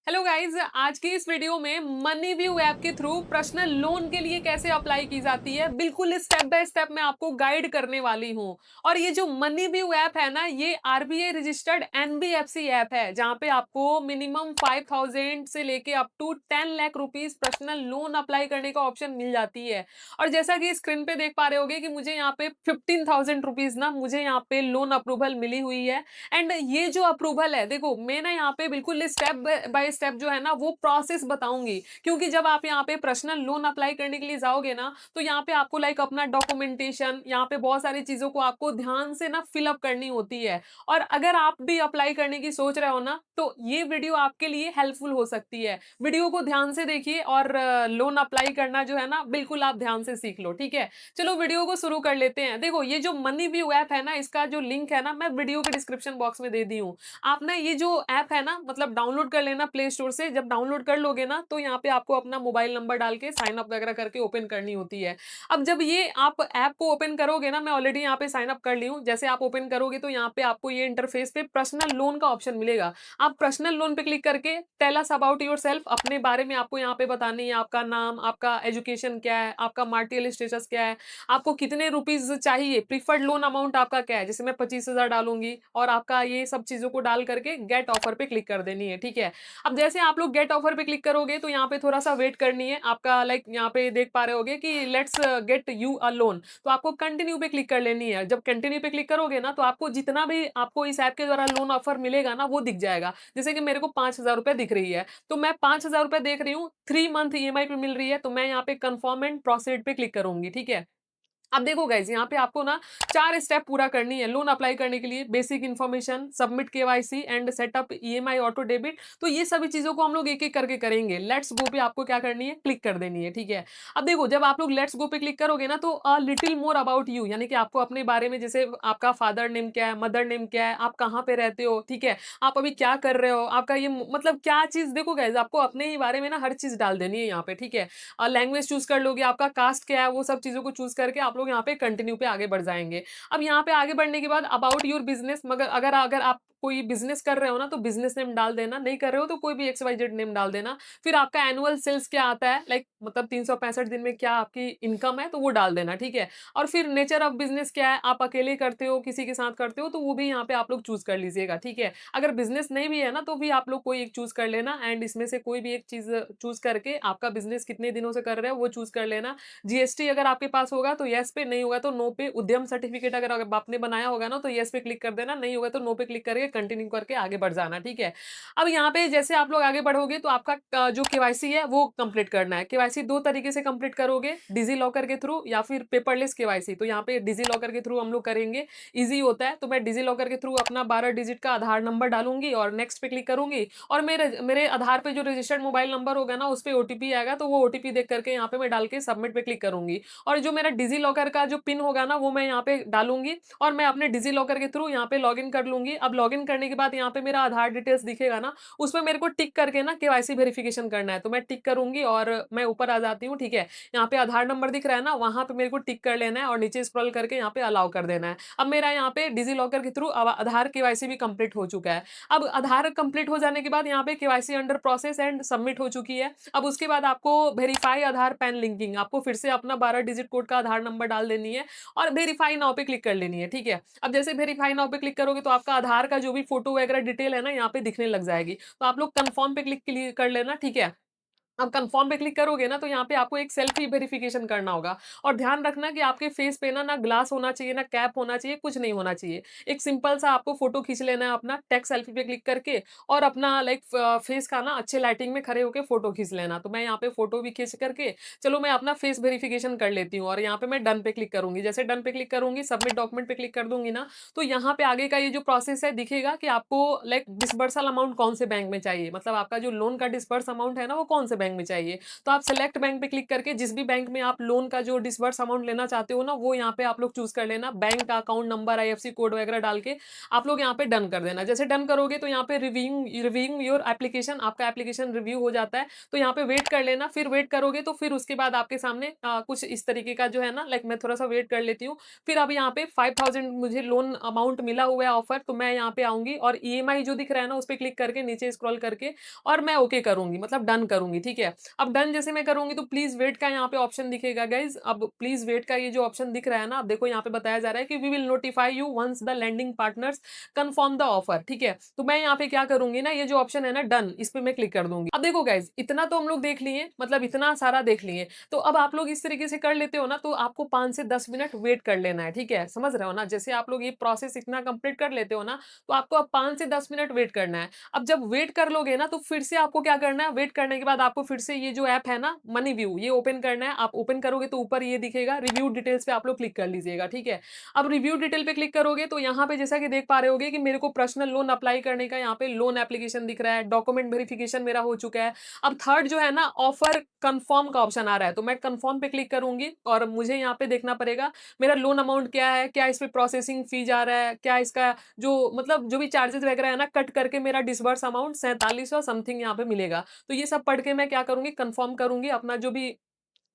Hello guys, आज की इस वीडियो में मनी व्यू ऐप के थ्रू पर्सनल लोन के लिए कैसे अप्लाई की जाती है, बिल्कुल स्टेप बाय स्टेप मैं आपको गाइड करने वाली हूँ। और ये जो मनी व्यू ऐप है ना, ये आरबीआई रजिस्टर्ड एनबीएफसी ऐप है, जहाँ पे आपको मिनिमम 5,000 से लेके up to 10 lakh rupees personal loan apply करने का ऑप्शन मिल जाती है। और जैसा कि स्क्रीन पे देख पा रहे होगे कि मुझे यहाँ पे 15,000 रुपीज ना मुझे यहाँ पे लोन अप्रूवल मिली हुई है। एंड ये जो अप्रूवल है, देखो मैं ना यहाँ पे बिल्कुल स्टेप बाय स्टेप जो है ना वो प्रोसेस बताऊंगी, क्योंकि जब आप यहाँ पे पर्सनल लोन अप्लाई करने के लिए जाओगे ना, तो यहाँ पे आपको लाइक अपना डॉक्यूमेंटेशन, यहाँ पे बहुत सारी चीजों को आपको ध्यान से ना फिलअप करनी होती है। और अगर आप भी अप्लाई करने की सोच रहे हो ना, तो ये वीडियो आपके लिए हेल्पफुल हो सकती है। वीडियो को ध्यान से देखिए और लोन अप्लाई करना जो है ना, बिल्कुल आप ध्यान से सीख लो, ठीक है। चलो वीडियो को शुरू कर लेते हैं। देखो, ये जो मनी व्यू ऐप है ना, इसका जो लिंक है ना, मैं वीडियो के डिस्क्रिप्शन बॉक्स में दे दी हूँ। आप ना ये जो ऐप है ना, मतलब डाउनलोड कर लेना प्ले स्टोर से। जब डाउनलोड कर लोगे ना, तो यहाँ पे आपको अपना मोबाइल नंबर डाल के साइन अप वगैरह करके ओपन करनी होती है। अब जब ये आप ऐप को ओपन करोगे ना, मैं ऑलरेडी यहाँ पे साइन अप कर ली हूँ। जैसे आप ओपन करोगे तो यहाँ पे आपको ये इंटरफेस पे पर्सनल लोन का ऑप्शन मिलेगा। आप पर्सनल लोन पे क्लिक करके टेल अस अबाउट योरसेल्फ, अपने बारे में आपको यहाँ पे बतानी है। आपका नाम, आपका एजुकेशन क्या है, आपका मार्टियल स्टेटस क्या है, आपको कितने रुपीज चाहिए, प्रीफर्ड लोन अमाउंट आपका क्या है, जैसे मैं 25,000 डालूंगी। और आपका ये सब चीजों को डाल करके गेट ऑफर पे क्लिक कर देनी है, ठीक है। अब जैसे आप लोग गेट ऑफर पे क्लिक करोगे तो यहाँ पे थोड़ा सा वेट करनी है आपका, लाइक यहाँ पे देख पा रहे होगे कि let's get you a loan, तो आपको कंटिन्यू पे क्लिक कर लेनी है। जब कंटिन्यू पे क्लिक करोगे ना, तो आपको जितना भी आपको इस ऐप के द्वारा लोन ऑफर मिलेगा ना, वो दिख जाएगा। जैसे कि मेरे को 5,000 रुपए दिख रही है, तो मैं 5,000 रुपए देख रही हूँ, 3 मंथ ईएमआई पे मिल रही है, तो मैं यहाँ पे कंफर्म एंड प्रोसीड पे क्लिक करूंगी, ठीक है। अब देखो गाइस, यहाँ पे आपको ना 4 स्टेप पूरा करनी है लोन अप्लाई करने के लिए। Basic information, submit KYC and setup EMI auto debit. तो ये सभी चीजों को हम लोग एक एक करके करेंगे। लेट्स गो पे आपको क्या करनी है, क्लिक कर देनी है, ठीक है। अब देखो, जब आप लोग लेट्स गो पे क्लिक करोगे ना, तो a little more about you, यानी कि आपको अपने बारे में, जैसे आपका फादर नेम क्या है, मदर नेम क्या है, आप कहाँ पे रहते हो, ठीक है, आप अभी क्या कर रहे हो, आपका ये मतलब क्या चीज, देखो गाइस आपको अपने ही बारे में ना हर चीज डाल देनी है यहाँ पे, ठीक है। लैंग्वेज चूज कर लोगे, आपका कास्ट क्या है, वो सब चीजों को चूज करके आप लोग यहाँ पे कंटिन्यू पे आगे बढ़ जाएंगे। अब यहाँ पे आगे बढ़ने के बाद अबाउट योर बिजनेस, मगर अगर अगर आप कोई बिजनेस कर रहे हो ना, तो बिजनेस नेम डाल देना। नहीं कर रहे हो तो कोई भी XYZ नेम डाल देना। फिर आपका एनुअल सेल्स क्या आता है, लाइक मतलब 365 दिन में क्या आपकी इनकम है, तो वो डाल देना, ठीक है। और फिर नेचर ऑफ बिजनेस क्या है, आप अकेले करते हो, किसी के साथ करते हो, तो वो भी यहाँ पे आप लोग चूज कर लीजिएगा, ठीक है। अगर बिजनेस नहीं भी है ना, तो भी आप लोग कोई एक चूज कर लेना। एंड इसमें से कोई भी एक चीज चूज करके आपका बिजनेस कितने दिनों से कर रहे हो वो चूज कर लेना। जीएसटी अगर आपके पास होगा तो यस पे, नहीं होगा तो नो पे। उद्यम सर्टिफिकेट अगर आपने बनाया होगा ना, तो यस पे क्लिक कर देना, नहीं होगा तो नो पे क्लिक करके कंटिन्यू करके आगे बढ़ जाना, ठीक है। अब यहाँ पे जैसे आप लोग आगे बढ़ोगे, तो आपका जो केवाईसी है वो कंप्लीट करना है। केवाईसी दो तरीके से कंप्लीट करोगे, डिजी लॉकर के थ्रू या फिर पेपरलेस केवाईसी। तो यहाँ पे डिजी लॉकर के थ्रू हम लोग करेंगे, इजी होता है। तो मैं डिजी लॉकर के थ्रू अपना 12 डिजिट का आधार नंबर डालूंगी और नेक्स्ट पे क्लिक करूंगी। और मेरे मेरे आधार पे जो रजिस्टर्ड मोबाइल नंबर होगा ना, उस पे ओटीपी आएगा, तो वो ओटीपी देख करके यहाँ पे मैं डाल के सबमिट पे क्लिक करूंगी। और जो मेरा डिजी लॉकर का जो पिन होगा ना, वो मैं यहाँ पे डालूंगी और मैं अपने डिजी लॉकर के थ्रू यहाँ पे लॉगिन कर लूंगी। अब लॉगिन करने के बाद यहाँ पे मेरा आधार डिटेल्स दिखेगा ना, उसमें मेरे को टिक करके ना केवाईसी वेरिफिकेशन करना है। तो मैं टिक करूंगी और मैं ऊपर आ जाती हूँ, ठीक है। यहाँ पे आधार नंबर दिख रहा है ना, वहां पे मेरे को टिक कर लेना है और नीचे स्क्रॉल करके यहाँ पे अलाउ कर देना है। अब मेरा यहाँ पे डिजी लॉकर के थ्रू आधार केवाईसी भी कंप्लीट हो चुका है। अब आधार कंप्लीट हो जाने के बाद यहाँ पे KYC under process and submit हो चुकी है। अब उसके बाद आपको वेरीफाई आधार पैन लिंकिंग, आपको फिर से अपना 12 डिजिट कोड का आधार नंबर डाल देनी है और वेरीफाई नाउ पे क्लिक कर लेनी है, ठीक है। अब जैसे वेरीफाई नाउ पे क्लिक करोगे, तो आपका आधार का जो भी फोटो वगैरह डिटेल है ना, यहाँ पे दिखने लग जाएगी। तो आप लोग कंफर्म पे क्लिक कर लेना, ठीक है। अब कंफर्म पे क्लिक करोगे ना, तो यहाँ पे आपको एक सेल्फी वेरिफिकेशन करना होगा। और ध्यान रखना कि आपके फेस पे ना ना ग्लास होना चाहिए, ना कैप होना चाहिए, कुछ नहीं होना चाहिए। एक सिंपल सा आपको फोटो खींच लेना है अपना, टेक सेल्फी पे क्लिक करके। और अपना लाइक फेस का ना अच्छे लाइटिंग में खड़े होके फोटो खींच लेना। तो मैं यहाँ पे फोटो भी खींच करके, चलो मैं अपना फेस वेरिफिकेशन कर लेती हूँ। और यहाँ पे मैं डन पे क्लिक करूंगी। जैसे डन पे क्लिक करूंगी, सबमिट डॉक्यूमेंट पे क्लिक कर दूंगी ना, तो यहाँ पे आगे का ये जो प्रोसेस है दिखेगा कि आपको लाइक डिसबर्सल अमाउंट कौन से बैंक में चाहिए, मतलब आपका जो लोन का डिसबर्स अमाउंट है ना, वो कौन से बैंक बैंक में चाहिए। तो आप सेलेक्ट बैंक पे क्लिक करके जिस भी बैंक में आप लोन का जो डिसबर्स अमाउंट लेना चाहते हो ना, वो यहाँ पे आप लोग चूज़ कर लेना। बैंक का अकाउंट नंबर, आईएफएससी कोड वगैरह डाल के आप लोग यहाँ पे डन कर देना। जैसे डन करोगे तो यहाँ पे रिव्यूइंग रिव्यूइंग योर एप्लीकेशन, आपका एप्लीकेशन रिव्यू हो जाता है। तो यहाँ पे वेट कर लेना, फिर वेट करोगे तो फिर उसके बाद आपके सामने कुछ इस तरीके का जो है ना, लाइक मैं थोड़ा-सा वेट कर लेती हूँ। फिर अब यहाँ पे 5000 मुझे लोन अमाउंट मिला हुआ है ऑफर, तो मैं यहाँ पे आऊँगी और ईएमआई जो दिख रहा है ना, उस पे क्लिक करके नीचे स्क्रॉल करके और मैं ओके करूँगी, मतलब डन करूँगी, ठीक है। अब डन जैसे मैं करूँगी तो प्लीज़ वेट का यहाँ पे ऑप्शन दिखेगा गाइज़। अब प्लीज़ वेट का ये जो ऑप्शन दिख रहा है ना, अब देखो यहाँ पे बताया जा रहा है कि we will notify you once the lending partners confirm the offer, ठीक है। तो मैं यहाँ पे क्या करूँगी ना, ये जो ऑप्शन है ना डन, इस पे मैं क्लिक कर दूँगी। अब देखो गाइज़, इतना तो हम लोग देख लिए, मतलब इतना सारा देख लिए। तो अब आप लोग इस तरीके से कर लेते हो ना, तो आपको 5 से 10 मिनट वेट कर लेना है, ठीक है? समझ रहे हो ना? जैसे आप लोग ये प्रोसेस इतना कंप्लीट कर लेते हो ना, तो आपको अब 5 से 10 मिनट वेट करना है। अब जब वेट कर लोगे ना, तो फिर से आपको क्या करना है, वेट करने के बाद आपको फिर से ये जो ऐप है ना, मनी व्यू, ये ओपन करना है। आप ओपन करोगे तो ऊपर ये दिखेगा, रिव्यू डिटेल्स पे आप लोग क्लिक कर लीजिएगा, ठीक है? अब रिव्यू डिटेल पे क्लिक करोगे तो यहाँ पे जैसा कि देख पा रहे होगे कि मेरे को पर्सनल लोन अप्लाई करने का यहाँ पे लोन एप्लीकेशन दिख रहा है, डॉक्यूमेंट वेरिफिकेशन मेरा हो चुका है। अब थर्ड जो है ना, ऑफर कन्फर्म का ऑप्शन आ रहा है, तो मैं कन्फर्म पे क्लिक करूँगी और मुझे यहाँ पे देखना पड़ेगा मेरा लोन अमाउंट क्या है, क्या इस पे प्रोसेसिंग फी जा रहा है, क्या इसका जो मतलब जो भी चार्जेस वगैरह है ना, कट करके मेरा डिसबर्स अमाउंट 4700 समथिंग यहाँ पे मिलेगा। तो ये सब पढ़ के मैं क्या करूँगी, कन्फर्म करूँगी अपना जो भी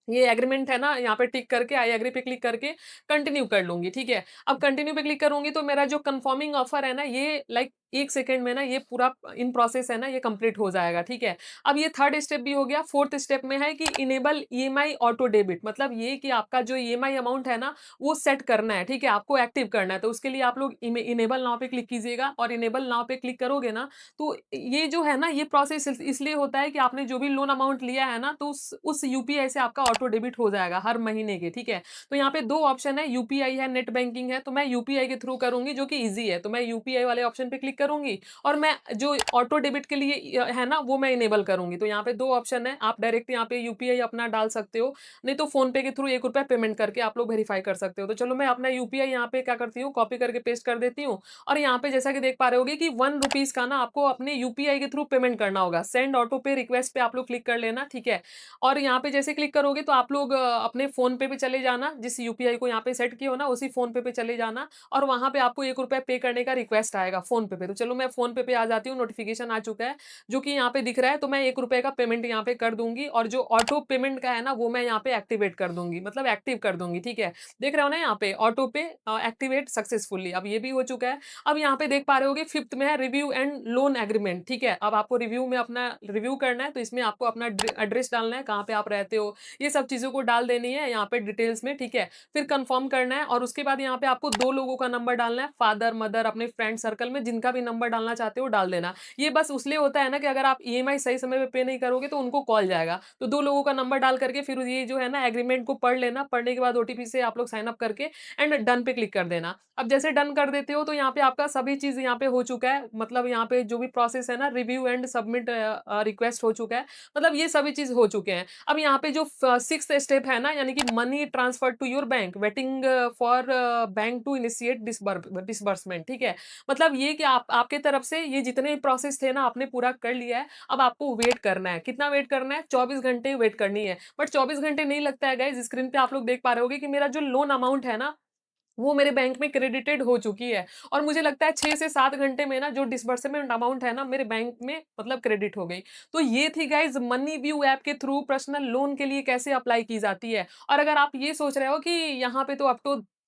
ये एग्रीमेंट है ना, यहाँ पे टिक करके आई एग्री पे क्लिक करके कंटिन्यू कर लूँगी, ठीक है। अब कंटिन्यू पे क्लिक करूँगी तो मेरा जो कन्फर्मिंग ऑफर है ना, ये लाइक 1 सेकंड में ना ये पूरा इन प्रोसेस है ना, ये कंप्लीट हो जाएगा, ठीक है। अब ये थर्ड स्टेप भी हो गया, फोर्थ स्टेप में है कि इनेबल ईएमआई ऑटो डेबिट, मतलब ये कि आपका जो ईएमआई अमाउंट है ना, वो सेट करना है, ठीक है, आपको एक्टिव करना है। तो उसके लिए आप लोग इनेबल नाउ पे क्लिक कीजिएगा और इनेबल नाउ पे क्लिक करोगे ना, तो ये जो है ना, ये प्रोसेस इसलिए होता है कि आपने जो भी लोन अमाउंट लिया है ना, तो उस यूपीआई से आपका ऑटो डेबिट हो जाएगा हर महीने के, ठीक है। तो यहाँ पे 2 ऑप्शन है, यूपीआई है, नेट बैंकिंग है, तो मैं यूपीआई के थ्रू करूँगी जो कि ईज़ी है। तो मैं यूपीआई वाले ऑप्शन पे क्लिक करूँगी और मैं जो ऑटो डेबिट के लिए है ना, वो मैं इनेबल करूँगी। तो यहाँ पे 2 ऑप्शन है, आप डायरेक्ट यहाँ पे यूपीआई अपना डाल सकते हो, नहीं तो फ़ोन पे के थ्रू ₹1 पेमेंट करके आप लोग वेरीफाई कर सकते हो। तो चलो मैं अपना यूपीआई यहाँ पे क्या करती हूँ, कॉपी करके पेस्ट कर देती हूँ और यहाँ पे जैसा कि देख पा रहे होगे कि ₹1 का ना आपको अपने यूपीआई के थ्रू पेमेंट करना होगा। सेंड ऑटो पे रिक्वेस्ट पे आप लोग क्लिक कर लेना, ठीक है। और यहाँ पे जैसे क्लिक करोगे तो आप लोग अपने फ़ोन पे चले जाना, जिस यूपीआई को यहाँ पे सेट किए हो ना, उसी फ़ोन पे चले जाना और वहाँ पे आपको ₹1 पे करने का रिक्वेस्ट आएगा फ़ोन पे। तो चलो मैं फ़ोन पे आ जाती हूँ, नोटिफ़िकेशन आ चुका है, जो कि यहाँ पे दिख रहा है, तो मैं ₹1 का पेमेंट यहाँ पे कर दूँगी और जो ऑटो पेमेंट का है ना, वो मैं यहाँ पे एक्टिवेट कर दूँगी, मतलब एक्टिव कर दूँगी, ठीक है। देख रहे हो ना यहाँ पे ऑटो पे एक्टिवेट सक्सेसफुली, अब ये भी हो चुका है। अब यहाँ पे देख पा रहे होगे 5th में है रिव्यू एंड लोन एग्रीमेंट, ठीक है। अब आपको रिव्यू में अपना रिव्यू करना है, तो इसमें आपको अपना एड्रेस डालना है, कहाँ पे आप रहते हो, ये सब चीज़ों को डाल देनी है यहाँ पे डिटेल्स में, ठीक है। फिर कंफर्म करना है और उसके बाद यहाँ पे आपको 2 लोगों का नंबर डालना है, फादर, मदर, अपने फ्रेंड सर्कल में जिनका भी नंबर डालना चाहते हो डाल देना। ये बस इसलिए होता है ना कि अगर आप ईएमआई सही समय पे नहीं करोगे तो उनको कॉल जाएगा। तो 2 लोगों का नंबर डाल करके फिर ये जो है ना एग्रीमेंट को पढ़ लेना, पढ़ने के बाद ओटीपी से आप लोग साइन अप करके एंड डन पे क्लिक कर देना। अब जैसे डन कर देते हो तो यहाँ पे आपका सभी चीज़ यहाँ पे हो चुका है, मतलब यहाँ पे जो भी प्रोसेस है ना, रिव्यू एंड सबमिट रिक्वेस्ट हो चुका है, मतलब ये सभी चीज़ हो चुके हैं। अब यहाँ पे जो 6th स्टेप है ना, यानी कि money transfer to your bank, waiting for bank to initiate disbursement, ठीक है। मतलब ये कि आप आपके तरफ से ये जितने प्रोसेस थे ना, आपने पूरा कर लिया है। अब आपको वेट करना है, कितना वेट करना है, 24 घंटे वेट करनी है। बट 24 घंटे नहीं लगता है गाइस, स्क्रीन पे आप लोग देख पा रहे होगे कि मेरा जो लोन अमाउंट है ना, वो मेरे बैंक में क्रेडिटेड हो चुकी है और मुझे लगता है 6 से 7 घंटे में ना जो डिसबर्समेंट अमाउंट है ना, मेरे बैंक में मतलब क्रेडिट हो गई। तो ये थी गाइस मनी व्यू ऐप के थ्रू पर्सनल लोन के लिए कैसे अप्लाई की जाती है। और अगर आप ये सोच रहे हो कि यहाँ पे तो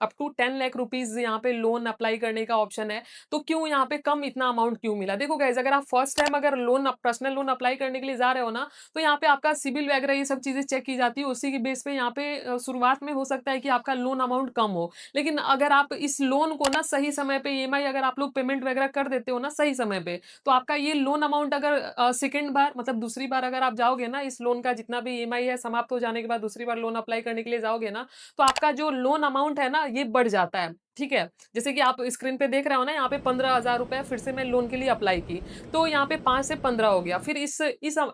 अप टू 10 लाख रुपीज़ यहाँ पे लोन अप्लाई करने का ऑप्शन है, तो क्यों यहाँ पे कम इतना अमाउंट क्यों मिला? देखो गाइस, अगर आप फर्स्ट टाइम अगर पर्सनल लोन अप्लाई करने के लिए जा रहे हो ना, तो यहाँ पे आपका सिबिल वगैरह ये सब चीज़ें चेक की जाती है। उसी के बेस पे यहाँ पे शुरुआत में हो सकता है कि आपका लोन अमाउंट कम हो। लेकिन अगर आप इस लोन को ना सही समय पे ईएमआई अगर आप लोग पेमेंट वगैरह कर देते हो ना सही समय पे, तो आपका ये लोन अमाउंट अगर सेकंड बार मतलब दूसरी बार अगर आप जाओगे ना, इस लोन का जितना भी ईएमआई है समाप्त हो जाने के बाद दूसरी बार लोन अप्लाई करने के लिए जाओगे ना, तो आपका जो लोन अमाउंट है ना, ये बढ़ जाता है, ठीक है? जैसे कि आप स्क्रीन पे देख रहे हो ना, यहाँ पे 15,000 रुपए फिर से मैं लोन के लिए अप्लाई की, तो यहाँ पे 5 से 15 हो गया। फिर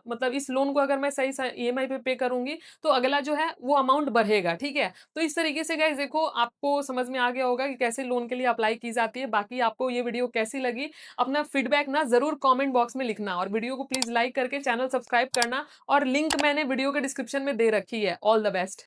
मतलब इस लोन को अगर मैं सही स ईएमआई पे करूँगी, तो अगला जो है वो अमाउंट बढ़ेगा, ठीक है? तो इस तरीके से गाइस देखो, आपको समझ में आ गया होगा कि कैसे लोन के लिए अप्लाई की जाती है। बाकी आपको ये वीडियो कैसी लगी, अपना फीडबैक ना ज़रूर कमेंट बॉक्स में लिखना, और वीडियो को प्लीज़ लाइक करके चैनल सब्सक्राइब करना, और लिंक मैंने वीडियो के डिस्क्रिप्शन में दे रखी है। All the best.